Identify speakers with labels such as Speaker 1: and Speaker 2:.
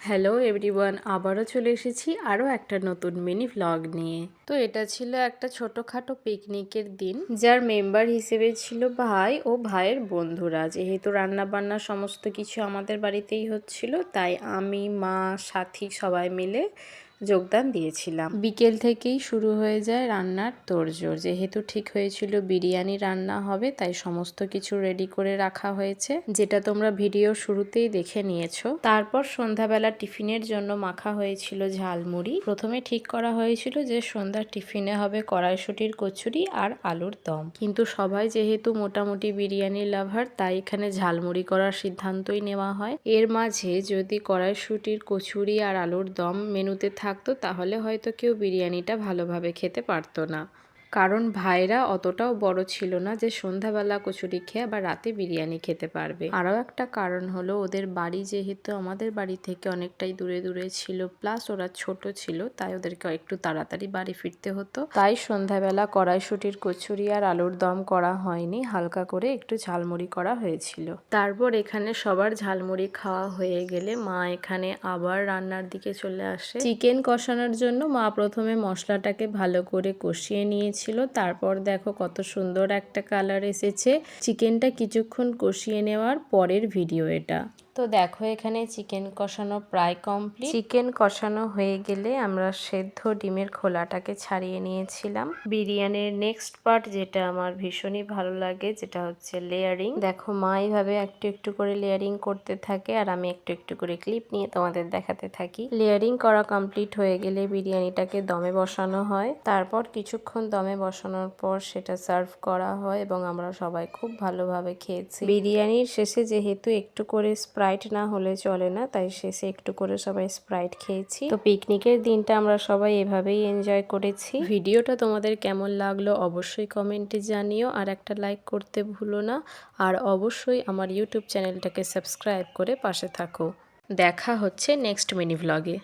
Speaker 1: Hello everyone, আবারও চলে এসেছি আরও একটা নতুন মিনি ভ্লগ নিয়ে। তো এটা ছিল একটা ছোটোখাটো পিকনিকের দিন, যার মেম্বার হিসেবে ছিল ভাই ও ভাইয়ের বন্ধুরা। যেহেতু রান্না বান্না সমস্ত কিছু আমাদের বাড়িতেই হচ্ছিল, তাই আমি, মা, সাথী সবাই মিলে যোগদান দিয়েছিলাম। বিকেল থেকেই শুরু হয়ে যায় রান্নার তোড়জোড়। যেহেতু ঠিক হয়েছিল বিরিয়ানি রান্না হবে, তাই সমস্ত কিছু রেডি করে রাখা হয়েছে, যেটা তোমরা ভিডিও শুরুতেই দেখে নিয়েছো। তারপর সন্ধ্যাবেলা টিফিনের জন্য মাখা হয়েছিল ঝালমুড়ি। প্রথমে ঠিক করা হয়েছিল যে সন্ধ্যার টিফিনে হবে কড়াইশুঁটির কচুরি আর আলুর দম, কিন্তু সবাই যেহেতু মোটামুটি বিরিয়ানি লাভার, তাই এখানে ঝালমুড়ি করার সিদ্ধান্তই নেওয়া হয়। এর মাঝে যদি কড়াইশুঁটির কচুরি আর আলুর দম মেনুতে থাকতো, তাহলে হয়তো কেউ বিরিয়ানিটা ভালোভাবে খেতে পারতো না, কারণ ভাইরা অতটাও বড় ছিল না যে সন্ধ্যাবেলা কচুরি খেয়ে আবার রাতে বিরিয়ানি খেতে পারবে। আরও একটা কারণ হলো, ওদের বাড়ি যেহেতু আমাদের বাড়ি থেকে অনেকটাই দূরে দূরে ছিল, প্লাস ওরা ছোট ছিল, তাই ওদেরকে একটু তাড়াতাড়ি বাড়ি ফিরতে হতো। তাই সন্ধ্যাবেলা কড়াইশুঁটির কচুরি আর আলুর দম করা হয়নি, হালকা করে একটু ঝালমুড়ি করা হয়েছিল। তারপর এখানে সবার ঝালমুড়ি খাওয়া হয়ে গেলে মা এখানে আবার রান্নার দিকে চলে আসে। চিকেন কষানোর জন্য মা প্রথমে মশলাটাকে ভালো করে কষিয়ে নিয়েছিল। তারপর দেখো কত সুন্দর একটা কালার এসেছে। চিকেনটা কিছুক্ষণ কষিয়ে নেওয়ার পরের ভিডিও এটা। তো দেখো এখানে চিকেন কষানো প্রায় কমপ্লিট। চিকেন কষানো হয়ে গেলে আমরা সেদ্ধ ডিমের খোলাটাকে ছাড়িয়ে নিয়েছিলাম। বিরিয়ানির নেক্সট পার্ট যেটা আমার ভীষণই ভালো লাগে, যেটা হচ্ছে লেয়ারিং। দেখো মা এইভাবে একটু একটু করে লেয়ারিং করতে থাকে, আর আমি একটু একটু করে ক্লিপ নিয়ে তোমাদের দেখাতে থাকি। লেয়ারিং করা কমপ্লিট হয়ে গেলে বিরিয়ানিটাকে দমে বসানো হয়। তারপর কিছুক্ষণ দমে বসানোর পর সেটা সার্ভ করা হয় এবং আমরা সবাই খুব ভালোভাবে খেয়েছি। বিরিয়ানির শেষে যেহেতু একটু করে স্প্রাইট না হলে চলে না, তাই শেষে একটু করে সবাই স্প্রাইট খেয়েছি। তো পিকনিকের দিনটা আমরা সবাই এভাবেই এনজয় করেছি। ভিডিওটা তোমাদের কেমন লাগলো অবশ্যই কমেন্টে জানিও, আর একটা লাইক করতে ভুলো না, আর অবশ্যই আমার ইউটিউব চ্যানেলটাকে সাবস্ক্রাইব করে পাশে থাকো। দেখা হচ্ছে নেক্সট মিনি ভ্লগে।